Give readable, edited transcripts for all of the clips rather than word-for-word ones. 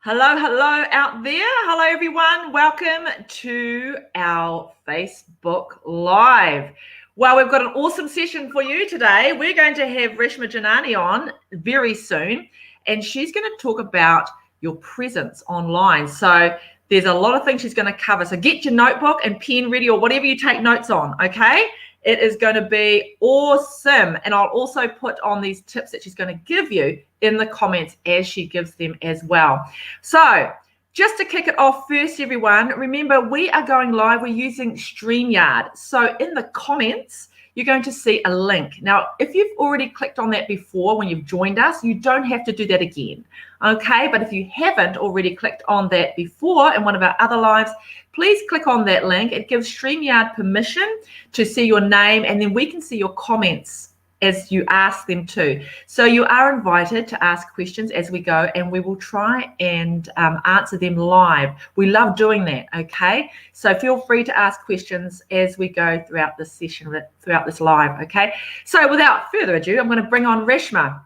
Hello out there. Hello, everyone. Welcome to our Facebook Live. Well, we've got an awesome session for you today. We're going to have Rayshmar Janani on very soon, and she's going to talk about your presence online. So there's a lot of things she's going to cover. So get your notebook and pen ready or whatever you take notes on, okay? It is going to be awesome. And I'll also put on these tips that she's going to give you in the comments as she gives them as well. So just to kick it off first, everyone, remember we are going live. We're using StreamYard. So in the comments, you're going to see a link. Now, if you've already clicked on that before when you've joined us, you don't have to do that again, okay? But if you haven't already clicked on that before in one of our other lives, please click on that link. It gives StreamYard permission to see your name, and then we can see your comments as you ask them to. So you are invited to ask questions as we go, and we will try and answer them live. We love doing that, okay? So feel free to ask questions as we go throughout this session, throughout this live, okay? So without further ado, I'm going to bring on Rayshmar.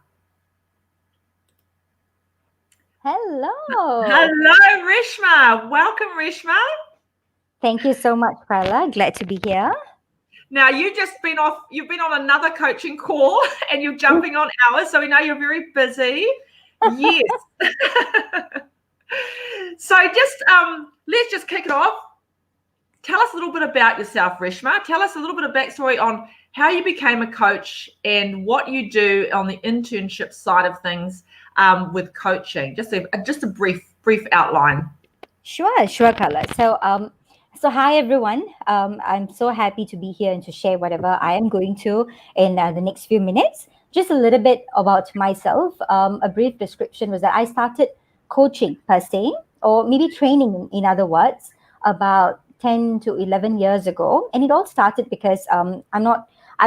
Hello. Hello, Rayshmar. Welcome, Rayshmar. Thank you so much, Carla. Glad to be here. Now, you've been on another coaching call and you're jumping on ours, so we know you're very busy. Yes. So let's just kick it off. Tell us a little bit about yourself, Rayshmar. Tell us a little bit of backstory on how you became a coach and what you do on the internship side of things with coaching. Just a brief outline. Sure, Carla. So hi everyone. I'm so happy to be here and to share whatever I am going to in the next few minutes. Just a little bit about myself. A brief description was that I started coaching per se, or maybe training in other words, about 10 to 11 years ago. And it all started because I'm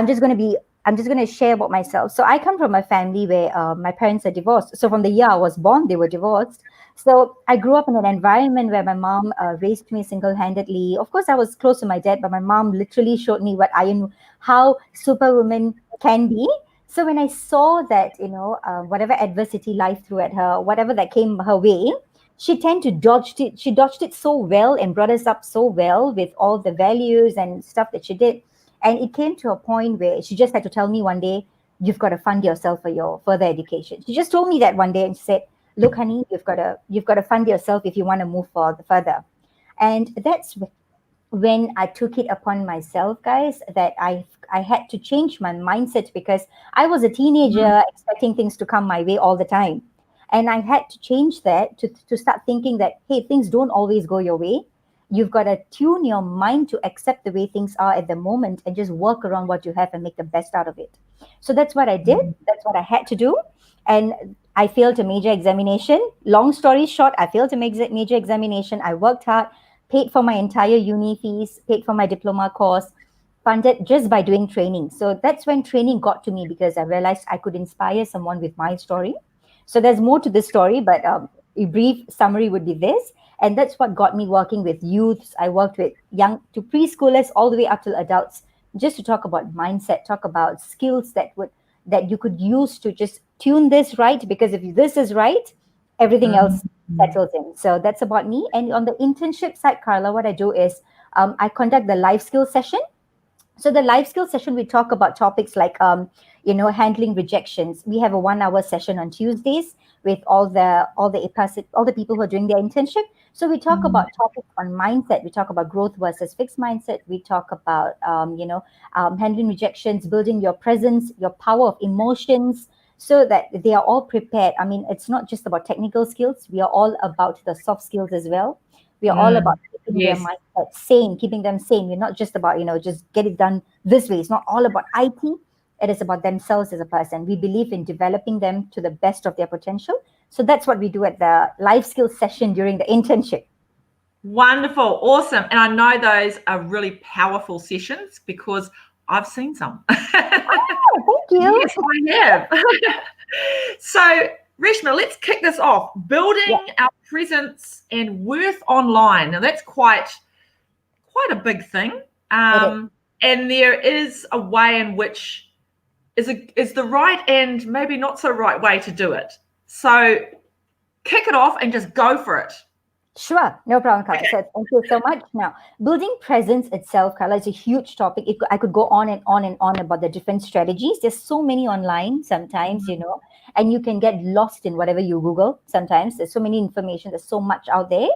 just going to share about myself. So I come from a family where my parents are divorced. So from the year I was born, they were divorced. So I grew up in an environment where my mom raised me single-handedly. Of course, I was close to my dad, but my mom literally showed me how superwoman can be. So when I saw that, whatever adversity life threw at her, whatever that came her way, she tended to dodge it. She dodged it so well and brought us up so well with all the values and stuff that she did. And it came to a point where she just had to tell me one day, you've got to fund yourself for your further education. She just told me that one day and she said, look, honey, you've got to fund yourself if you want to move further. And that's when I took it upon myself, guys, that I had to change my mindset because I was a teenager expecting things to come my way all the time. And I had to change that to start thinking that, hey, things don't always go your way. You've got to tune your mind to accept the way things are at the moment and just work around what you have and make the best out of it. So that's what I did. That's what I had to do. And I failed a major examination. Long story short, I failed a major examination. I worked hard, paid for my entire uni fees, paid for my diploma course, funded just by doing training. So that's when training got to me because I realized I could inspire someone with my story. So there's more to this story, but a brief summary would be this. And that's what got me working with youths. I worked with young to preschoolers all the way up to adults, just to talk about mindset, talk about skills that you could use to just tune this right. Because if this is right, everything else settles in. So that's about me. And on the internship side, Carla, what I do is I conduct the life skills session. So the life skills session, we talk about topics like, handling rejections. We have a 1 hour session on Tuesdays with all the people who are doing their internship. So we talk about topics on mindset. We talk about growth versus fixed mindset. We talk about, handling rejections, building your presence, your power of emotions, so that they are all prepared. I mean, it's not just about technical skills. We are all about the soft skills as well. We are all about keeping their mindset sane, keeping them sane. We're not just about, just get it done this way. It's not all about IT. It is about themselves as a person. We believe in developing them to the best of their potential. So that's what we do at the life skills session during the internship. Wonderful. Awesome. And I know those are really powerful sessions because I've seen some. Oh, thank you. Yes, I have. So, Rayshmar, let's kick this off. Building our presence and worth online. Now, that's quite a big thing. And there is a way in which is the right and maybe not so right way to do it. So kick it off and just go for it. Sure, no problem, Carla. So thank you so much. Now, building presence itself, Carla, is a huge topic. I could go on and on and on about the different strategies. There's so many online sometimes, and you can get lost in whatever you Google sometimes. There's so many information, there's so much out there.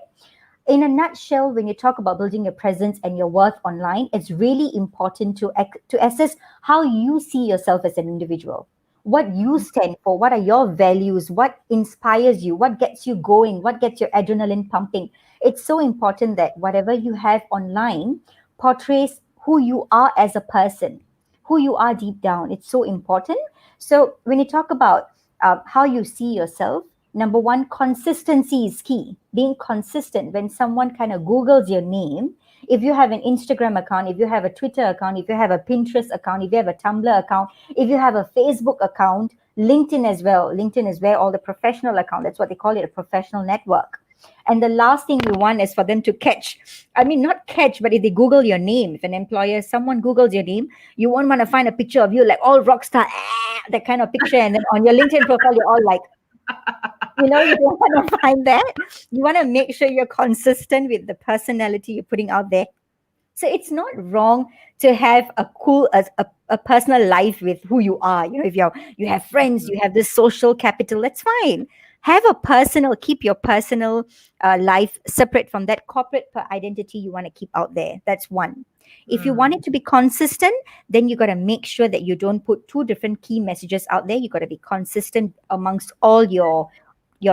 In a nutshell, when you talk about building your presence and your worth online, it's really important to assess how you see yourself as an individual, what you stand for, what are your values, what inspires you, what gets you going, what gets your adrenaline pumping. It's so important that whatever you have online portrays who you are as a person, who you are deep down. It's so important. So when you talk about how you see yourself, number one, consistency is key. Being consistent. When someone kind of Googles your name, if you have an Instagram account, if you have a Twitter account, if you have a Pinterest account, if you have a Tumblr account, if you have a Facebook account, LinkedIn as well. LinkedIn is where all the professional account, that's what they call it, a professional network. And the last thing you want is for them to catch. I mean, not catch, but if they Google your name, if an employer, someone Googles your name, you won't want to find a picture of you like all rock star, that kind of picture. And then on your LinkedIn profile, you're all like, you don't want to find that. You want to make sure you're consistent with the personality you're putting out there. So it's not wrong to have a cool a personal life with who you are. If you have friends, you have this social capital, that's fine. Have a personal, keep your personal life separate from that corporate identity you want to keep out there. That's one. If you want it to be consistent, then you got to make sure that you don't put two different key messages out there. You got to be consistent amongst all your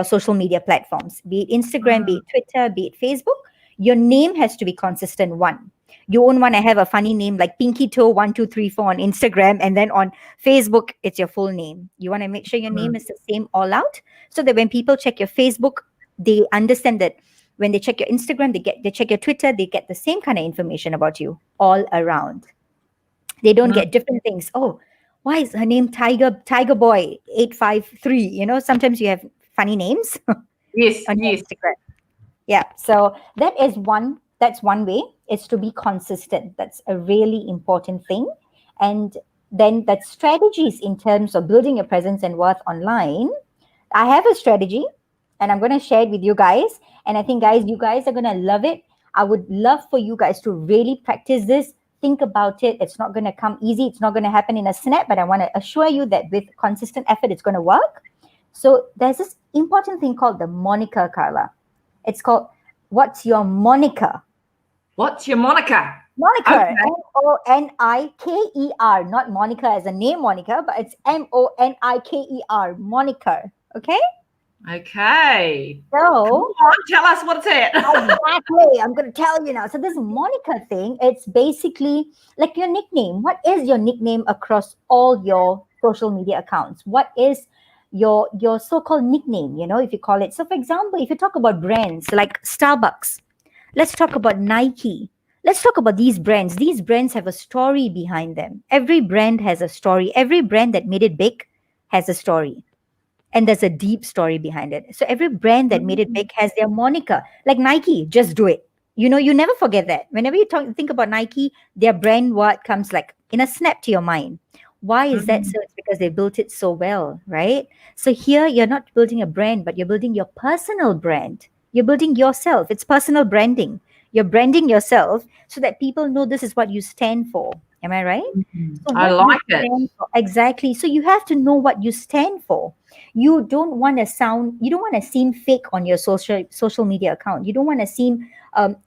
social media platforms, be it Instagram, be it Twitter, be it Facebook. Your name has to be consistent. One, you won't want to have a funny name like Pinky Toe 1234 on Instagram, and then on Facebook it's your full name. You want to make sure your name is the same all out, so that when people check your Facebook, they understand that when they check your Instagram, they check your Twitter, they get the same kind of information about you all around. They don't get different things. Oh, why is her name Tiger Boy 853? Sometimes you have funny names Yes, on your yes. Instagram. Yeah. So that's one way, is to be consistent. That's a really important thing. And then that strategies in terms of building your presence and worth online. I have a strategy and I'm going to share it with you guys. And I think, guys, you guys are going to love it. I would love for you guys to really practice this. Think about it. It's not going to come easy. It's not going to happen in a snap, but I want to assure you that with consistent effort, it's going to work. So there's this important thing called the moniker, Carla. It's called, what's your moniker? What's your moniker? Moniker, Okay. Moniker, not Monica as a name Monica, but it's Moniker, moniker. Okay? Okay. So, come on, tell us what it's at. Exactly. I'm going to tell you now. So this moniker thing, it's basically like your nickname. What is your nickname across all your social media accounts? What is your so-called nickname, if you call it? So for example, if you talk about brands like Starbucks, let's talk about Nike. Let's talk about these brands. These brands have a story behind them. Every brand has a story. Every brand that made it big has a story. And there's a deep story behind it. So every brand that made it big has their moniker. Like Nike, just do it. You never forget that. Whenever you think about Nike, their brand word comes like in a snap to your mind. Why is that so? It's because they built it so well, right? So here you're not building a brand, but you're building your personal brand. You're building yourself. It's personal branding. You're branding yourself so that people know this is what you stand for. Am I right? So I what like you it. stand for, exactly. So you have to know what you stand for. You don't want to seem fake on your social media account. You don't want to seem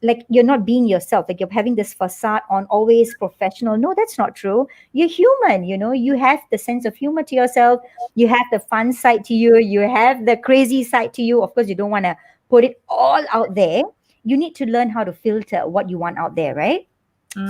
like you're not being yourself, like you're having this facade on, always professional. No, that's not true. You're human. You have the sense of humor to yourself. You have the fun side to you. You have the crazy side to you. Of course, you don't want to put it all out there. You need to learn how to filter what you want out there, right?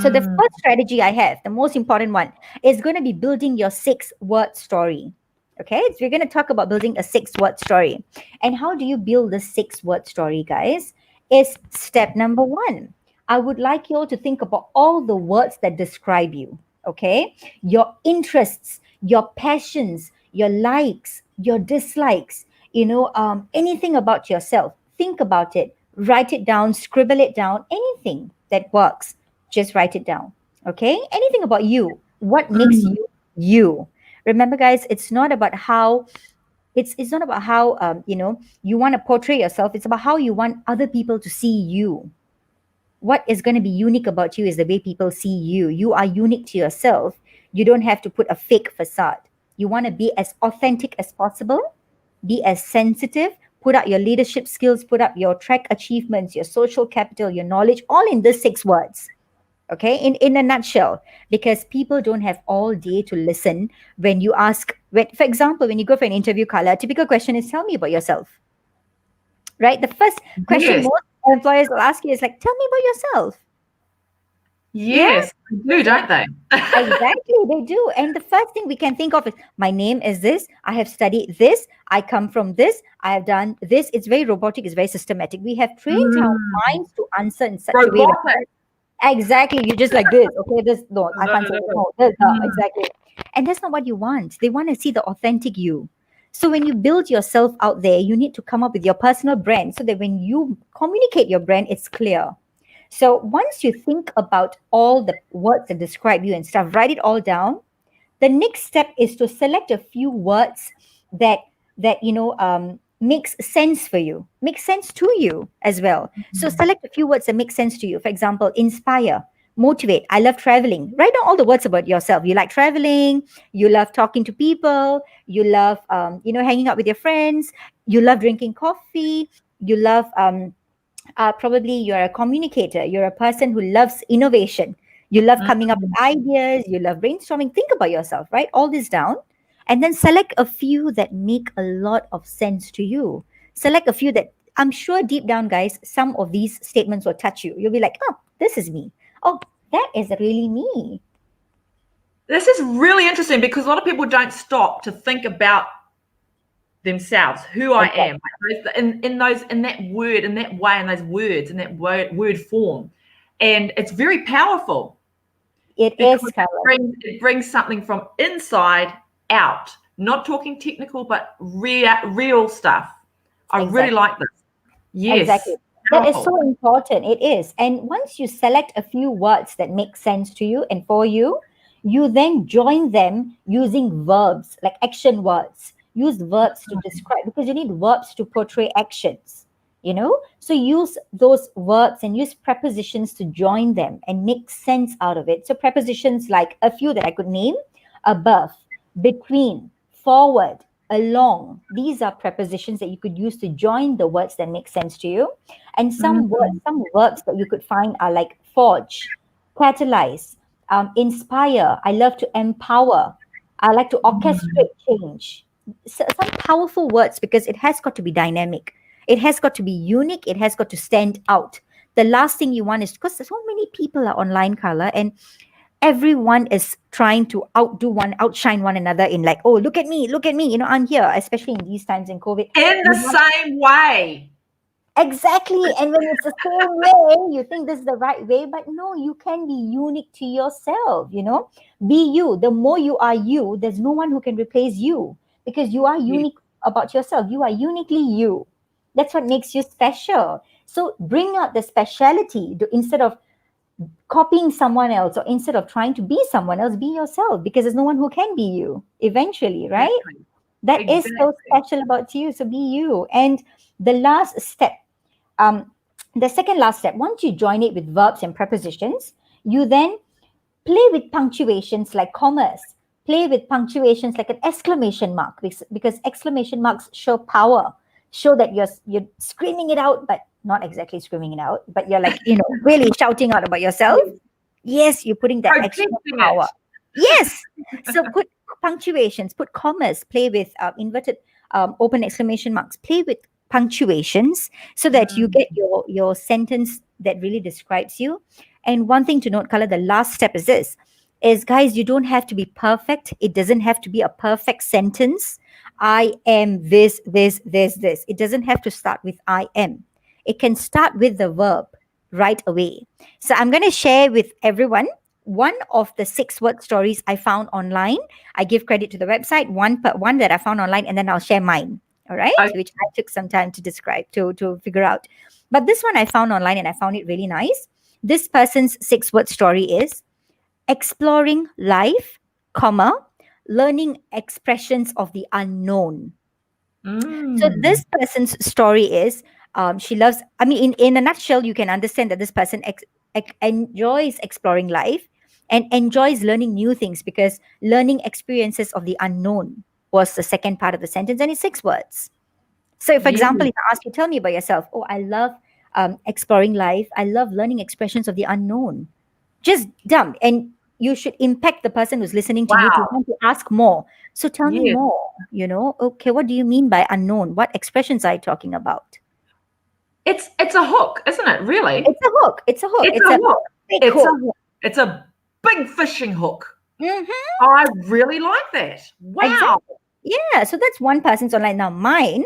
So the first strategy I have, the most important one, is going to be building your 6-word story. Okay, so we're going to talk about building a 6-word story. And how do you build the 6-word story, guys? Is step number 1. I would like you all to think about all the words that describe you. Okay, your interests, your passions, your likes, your dislikes, anything about yourself. Think about it, write it down, scribble it down, anything that works. Just write it down. Okay, anything about you. What makes you you? Remember, guys, it's not about how It's not about how you want to portray yourself. It's about how you want other people to see you. What is going to be unique about you is the way people see you. You are unique to yourself. You don't have to put a fake facade. You want to be as authentic as possible, be as sensitive, put out your leadership skills, put up your track achievements, your social capital, your knowledge, all in these 6 words. Okay, in a nutshell, because people don't have all day to listen when you ask, for example, when you go for an interview, Carla, a typical question is, tell me about yourself, right? The first question Yes. most employers will ask you is like, tell me about yourself. Yes, they do, don't they? Exactly, they do. And the first thing we can think of is, my name is this, I have studied this, I come from this, I have done this. It's very robotic, it's very systematic. We have trained our minds to answer in such a way. Robotic. Exactly, you just like this. Okay, this, no, I No, can't no, say no, this. no. No, this, exactly. And that's not what you want. They want to see the authentic you. So when you build yourself out there, you need to come up with your personal brand so that when you communicate your brand, it's clear. So once you think about all the words that describe you and stuff, write it all down. The next step is to select a few words that makes sense for you, makes sense to you as well. So select a few words that make sense to you. For example, inspire, motivate. I love traveling. Write down all the words about yourself. You like traveling, you love talking to people, you love hanging out with your friends, you love drinking coffee, you love probably you're a communicator, you're a person who loves innovation, you love coming up with ideas, you love brainstorming. Think about yourself, write all this down, and then select a few that make a lot of sense to you. Select a few that, I'm sure deep down, guys, some of these statements will touch you. You'll be like, oh, this is me. Oh, that is really me. This is really interesting because a lot of people don't stop to think about themselves, who I Exactly. am, in that word, in that way, in those words, in that word form, and it's very powerful It because is, Carla. it brings something from inside out. Not talking technical, but real stuff. I really Exactly. like this. Exactly. Yes, That is so powerful. important. It is. And once you select a few words that make sense to you and for you, you then join them using verbs, like action words. Use verbs to describe, because you need verbs to portray actions, So use those verbs and use prepositions to join them and make sense out of it. So prepositions like a few that I could name: above, between, forward, along. These are prepositions that you could use to join the words that make sense to you. And some words, Mm. some verbs that you could find are like forge, catalyze, inspire. I love to empower. I like to orchestrate change. So, some powerful words, because it has got to be dynamic. It has got to be unique. It has got to stand out. The last thing you want is, because so many people are online, Carla, and everyone is trying to outshine one another in like, oh, look at me, I'm here, especially in these times in COVID. In the You want, same way. exactly, and when it's the same way, you think this is the right way, but no, you can be unique to yourself. Be you. The more you are you, there's no one who can replace you, because you are Yes. unique about yourself. You are uniquely you. That's what makes you special. So bring out the speciality instead of copying someone else, or instead of trying to be someone else, be yourself, because there's no one who can be you eventually, right? Exactly. That is so Exactly. special about you. So be you. And the last step, um the second last step, once you join it with verbs and prepositions, you then play with punctuations like commas, play with punctuations like an exclamation mark, because exclamation marks show power, show that you're screaming it out, but not exactly screaming it out, but you're like, really shouting out about yourself. Yes. Yes, you're putting that extra Projecting power. it. Yes. So put punctuations, put commas, play with inverted open exclamation marks, play with punctuations, so that you Mm. get your sentence that really describes you. And one thing to note, Color, the last step is this: is, guys, you don't have to be perfect. It doesn't have to be a perfect sentence. I am this. It doesn't have to start with I am. It can start with the verb right away. So I'm going to share with everyone one of the 6-word stories I found online. I give credit to the website, one that I found online, and then I'll share mine. All right, Okay. which I took some time to describe, to figure out. But this one I found online and I found it really nice. This person's 6-word story is exploring life, comma, learning expressions of the unknown. So Mm. this person's story is, she loves, I mean, in a nutshell, you can understand that this person enjoys exploring life and enjoys learning new things, because learning experiences of the unknown was the second part of the sentence, and it's 6 words. So, for Yeah. example, if I ask you, tell me about yourself. Oh, I love exploring life. I love learning expressions of the unknown. Just dumb. And you should impact the person who's listening to you to Wow. want to ask more. So tell me Yes. more, Okay, what do you mean by unknown? What expressions are you talking about? It's a hook, isn't it? Really? It's a hook. It's a hook. It's It's a a hook. big It's a hook. hook. It's a big fishing hook. Hmm. I really like that. Wow. Exactly. Yeah. So that's one person's online. Now mine.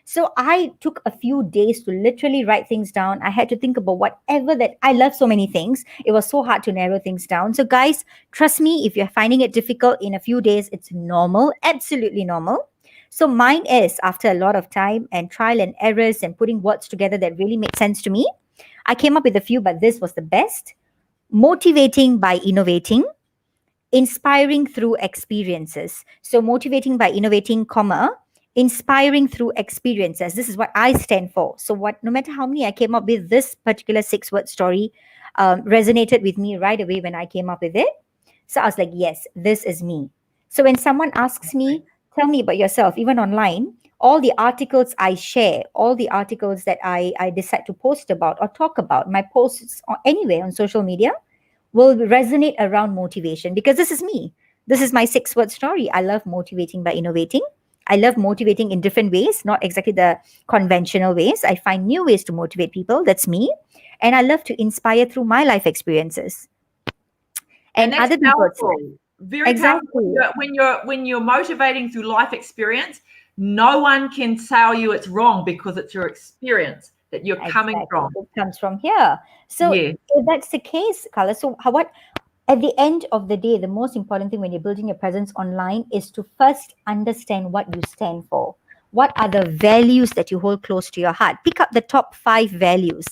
So I took a few days to literally write things down. I had to think about whatever that I love so many things. It was so hard to narrow things down. So guys, trust me, if you're finding it difficult in a few days, it's normal, absolutely normal. So mine is, after a lot of time and trial and errors and putting words together that really made sense to me, I came up with a few, but this was the best. Motivating by innovating, inspiring through experiences. So motivating by innovating, comma, inspiring through experiences. This is what I stand for. So what, no matter how many I came up with, this particular 6 word story resonated with me right away when I came up with it. So I was like, yes, this is me. So when someone asks me, tell me about yourself, even online, all the articles I share, all the articles that I decide to post about or talk about, my posts or anywhere on social media, will resonate around motivation, because this is me. This is my 6 word story. I love motivating by innovating. I love motivating in different ways, not exactly the conventional ways. I find new ways to motivate people. That's me. And I love to inspire through my life experiences And and that's other people's life. powerful. Very powerful when Exactly. you're motivating through life experience. No one can tell you it's wrong because it's your experience that you're coming Exactly. from. It comes from here. So Yeah. if that's the case, Carla, so what at the end of the day, the most important thing when you're building your presence online is to first understand what you stand for. What are the values that you hold close to your heart? Pick up the top 5 values.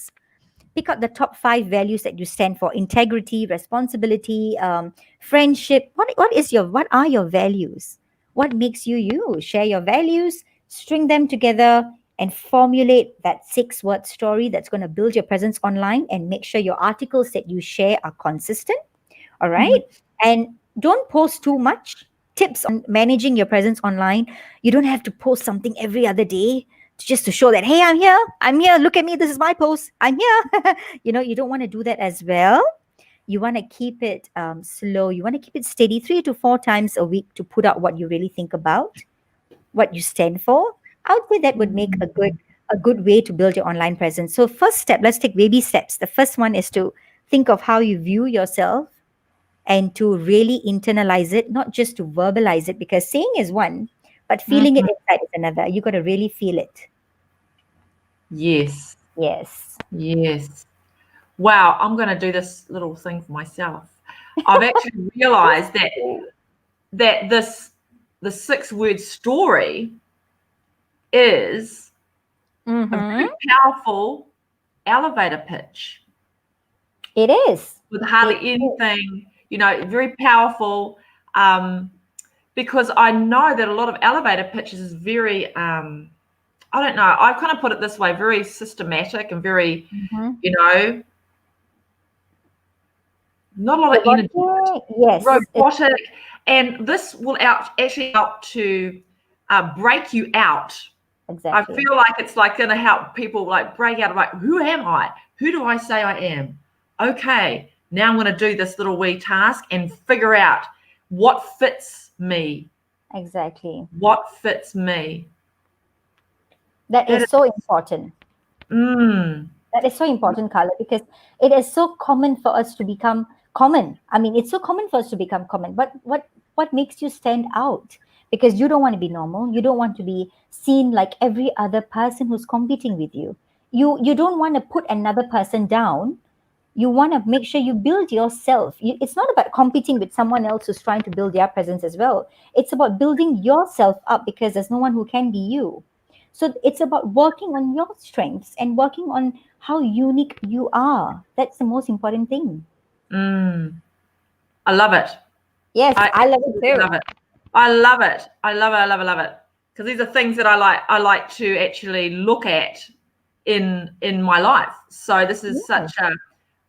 Pick up the top 5 values that you stand for: integrity, responsibility, friendship. What are your values? What makes you you? Share your values, string them together, and formulate that 6 word story that's going to build your presence online, and make sure your articles that you share are consistent. All Mhm. right. And don't post too much. Tips on managing your presence online. You don't have to post something every other day just to show that, hey, I'm here. I'm here. Look at me. This is my post. I'm here. You don't want to do that as well. You want to keep it slow. You want to keep it steady, 3 to 4 times a week to put out what you really think about, what you stand for. I would say that would make a good way to build your online presence. So first step, let's take baby steps. The first one is to think of how you view yourself and to really internalize it, not just to verbalize it, because saying is one, but feeling it Mhm. inside is another. You got to really feel it. Yes. Yes. Yes. Wow, I'm going to do this little thing for myself. I've actually realized that the 6 word story is a Mm-hmm. very powerful elevator pitch It is. with It hardly is. anything, very powerful. Um, because I know that a lot of elevator pitches is very, I don't know, I kind of put it this way, very systematic and very, Mm-hmm. not a lot of energy, Robotic. Yes. robotic. And this will actually help to break you out. I Exactly. feel like it's like going to help people like break out of like, who am I? Who do I say I am? Okay, now I'm going to do this little wee task and figure out what fits me. Exactly. What fits me? That That is is, so important. mm, That is so important, Carla, because it is so common for us to become common. I mean, it's so common for us to become common. But what makes you stand out? Because you don't want to be normal. You don't want to be seen like every other person who's competing with you. You don't want to put another person down. You want to make sure you build yourself. It's not about competing with someone else who's trying to build their presence as well. It's about building yourself up, because there's no one who can be you. So it's about working on your strengths and working on how unique you are. That's the most important thing. mm, I love it. Yes, I I love it absolutely too. love it. I love it. I love it. I love it. I love it. because these are things that I like to actually look at in my life. So this is Yeah. such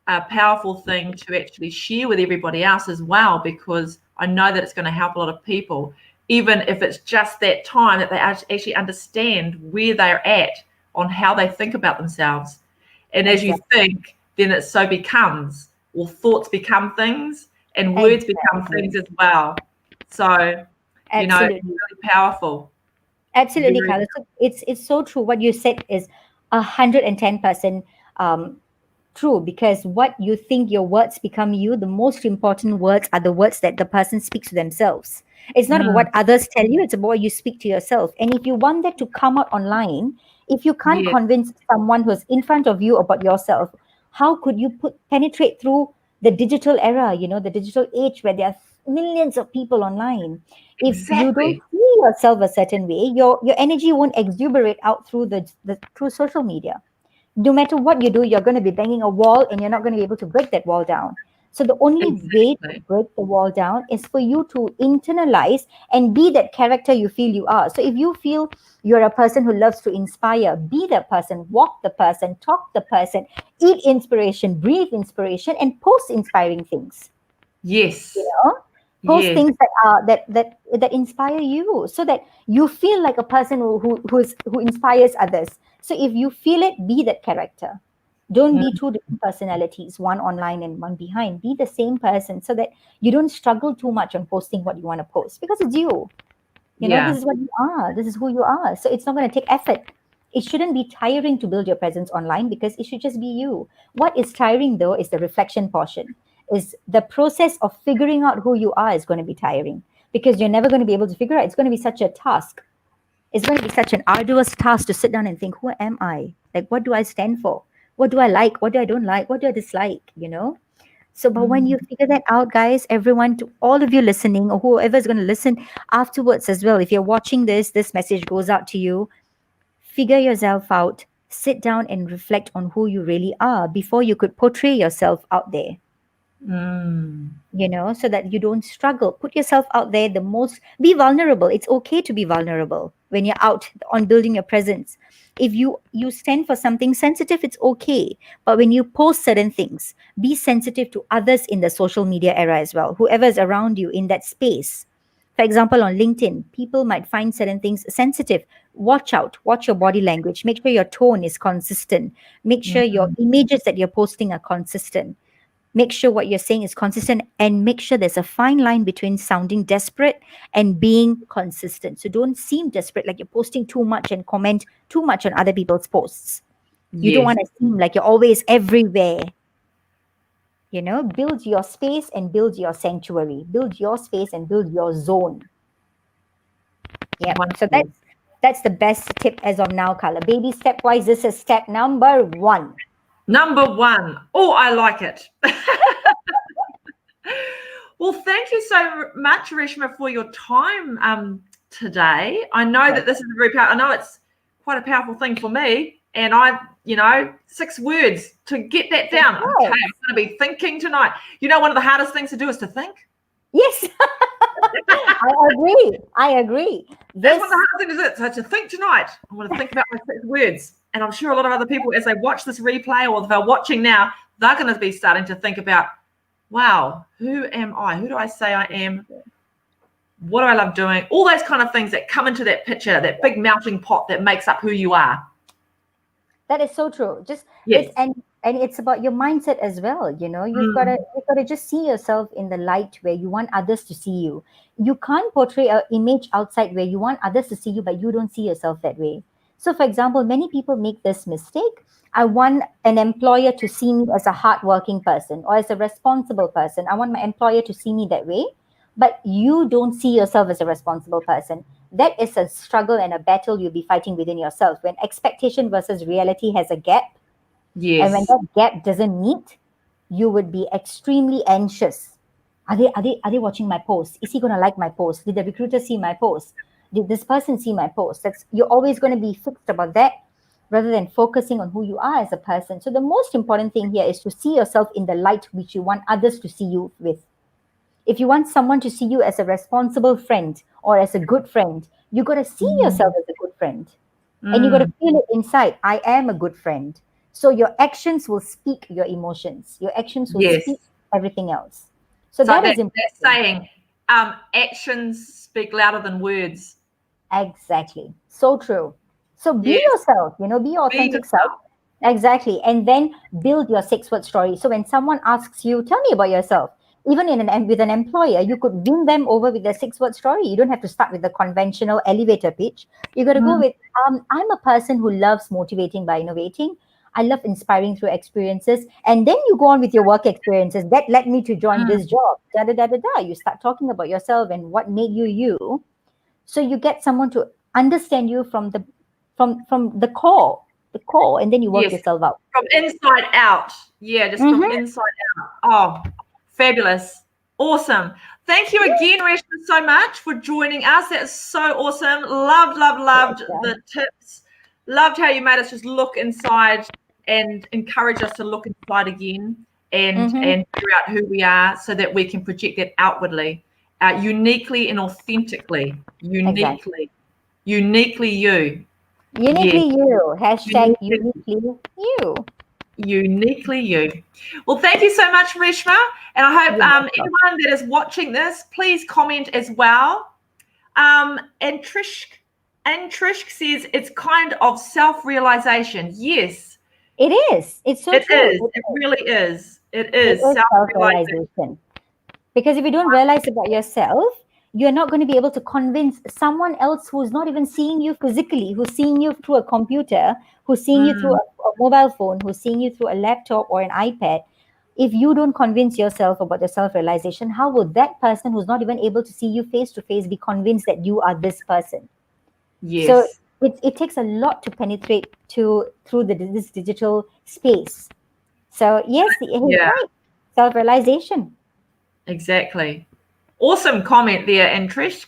a powerful thing to actually share with everybody else as well, because I know that it's going to help a lot of people, even if it's just that time that they actually understand where they're at on how they think about themselves. And as you Exactly. think, then it so becomes, or thoughts become things, and words become Exactly. things as well. So, you know, it's Absolutely. really powerful. Absolutely, Very, Carla. So it's so true. What you said is 110% true, because what you think, your words become you. The most important words are the words that the person speaks to themselves. It's not about mm, what others tell you, it's about what you speak to yourself. And if you want that to come out online, if you can't yeah, convince someone who's in front of you about yourself, how could you penetrate through the digital era, the digital age where there are millions of people online? If you don't exactly. see yourself a certain way, your energy won't exuberate out through the through social media. No matter what you do, you're going to be banging a wall and you're not going to be able to break that wall down. So the only way to Exactly. break the wall down is for you to internalize and be that character you feel you are. So if you feel you're a person who loves to inspire, be the person, walk the person, talk the person, eat inspiration, breathe inspiration, and post inspiring things. You Yes. know, post Yes. things that inspire you, so that you feel like a person who inspires others. So if you feel it, be that character. Don't be Mm, two different personalities, one online and one behind. Be the same person, so that you don't struggle too much on posting what you want to post, because it's you. yeah. This is what you are, this is who you are. So it's not going to take effort. It shouldn't be tiring to build your presence online, because it should just be you. What is tiring, though, is the reflection portion. Is the process of figuring out who you are is going to be tiring, because you're never going to be able to figure out. It's going to be such a task. It's going to be such an arduous task to sit down and think, who am I? Like, what do I stand for? What do I like? What do I don't like? What do I dislike? So, but when Mm, you figure that out, guys, everyone, to all of you listening, or whoever is going to listen afterwards as well, if you're watching this message goes out to you. Figure yourself out, sit down and reflect on who you really are before you could portray yourself out there, mm, so that you don't struggle. Put yourself out there be vulnerable. It's okay to be vulnerable when you're out on building your presence. If you stand for something sensitive, it's okay. But when you post certain things, be sensitive to others in the social media era as well, whoever is around you in that space. For example, on LinkedIn, people might find certain things sensitive. Watch out, watch your body language, make sure your tone is consistent, make sure your mm, images that you're posting are consistent, make sure what you're saying is consistent, and make sure there's a fine line between sounding desperate and being consistent. So don't seem desperate, like you're posting too much and comment too much on other people's posts. You don't yes. want to seem like you're always everywhere. Build your space and build your sanctuary, build your space and build your zone. Yep. So Wonderful. that's the best tip as of now, Carla. Baby stepwise, this is step number one. Number one. Oh, I like it. Well, thank you so much, Reshma, for your time today. I know that this is a very powerful, I know it's quite a powerful thing for me. And 6 words to get that down. Okay, Yes. I'm going to be thinking tonight. One of the hardest things to do is to think. Yes. I agree. I agree. That's This one of the hardest things to do. So to think tonight, I'm going to think about my 6 words. And I'm sure a lot of other people, as they watch this replay or if they're watching now, they're going to be starting to think about, wow, who am I? Who do I say I am? What do I love doing? All those kind of things that come into that picture, that big melting pot that makes up who you are. That is so true. Just Yes. and it's about your mindset as well. You've got to just see yourself in the light where you want others to see you. You can't portray an image outside where you want others to see you, but you don't see yourself that way. So, for example, many people make this mistake. I want an employer to see me as a hardworking person or as a responsible person. I want my employer to see me that way, but you don't see yourself as a responsible person. That is a struggle and a battle you'll be fighting within yourself when expectation versus reality has a gap. And when Yes. that gap doesn't meet, you would be extremely anxious. Are they watching my post? Is he going to like my post? Did the recruiter see my post? Did this person see my post? You're always going to be fixed about that rather than focusing on who you are as a person. So the most important thing here is to see yourself in the light which you want others to see you with. If you want someone to see you as a responsible friend or as a good friend, You got to see yourself as a good friend. And you got to feel it inside. I am a good friend. So your actions will speak your emotions. Your actions will Yes. speak everything else. So So that is that important. saying, actions speak louder than words. Exactly. So true. So be Yes. yourself, be your Be authentic self. yourself. Exactly. And then build your 6-word story. So when someone asks you, tell me about yourself, even with an employer, you could win them over with a 6-word story. You don't have to start with the conventional elevator pitch. You got to go with, I'm a person who loves motivating by innovating. I love inspiring through experiences. And then you go on with your work experiences. That led me to join this job. Da, da, da, da, da. You start talking about yourself and what made you you. So you get someone to understand you from the core, and then you work Yes. yourself out. From inside out. Yeah, just from inside out. Oh, fabulous. Awesome. Thank you again, Rayshmar, so much for joining us. That's so awesome. Loved the tips. Loved how you made us just look inside and encourage us to look inside again and figure out who we are so that we can project that outwardly, uniquely and authentically. Exactly. Uniquely you. Uniquely Yes. you. Hashtag uniquely you. Uniquely you. Well, thank you so much, Rayshmar. And I hope You're welcome. anyone that is watching this, please comment as well. And Trish says it's kind of self-realization. Yes. It is. It's so It true. is. It really is. It It is is self-realization. self-realization. Because if you don't realize about yourself, you're not going to be able to convince someone else who's not even seeing you physically, who's seeing you through a computer, who's seeing you through a mobile phone, who's seeing you through a laptop or an iPad. If you don't convince yourself about your self-realization, how will that person who's not even able to see you face to face be convinced that you are this person? So Yes. it takes a lot to penetrate through this digital space. So yes, he's Yeah, right. Self-realization. exactly. Awesome comment there, Trish.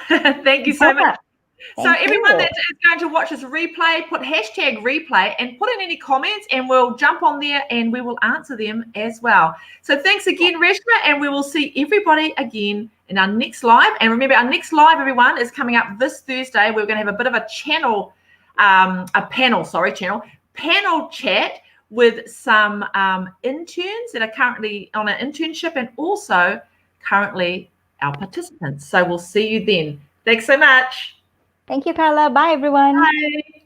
Thank you so much. So Thank everyone you. that is going to watch this replay, put hashtag replay and put in any comments and we'll jump on there and we will answer them as well. So thanks again, Rayshmar, and we will see everybody again in our next live. And remember, our next live, everyone, is coming up this Thursday. We're going to have a bit of a panel chat with some interns that are currently on an internship and also currently our participants. So we'll see you then. Thanks so much. Thank you, Carla. Bye, everyone. Bye.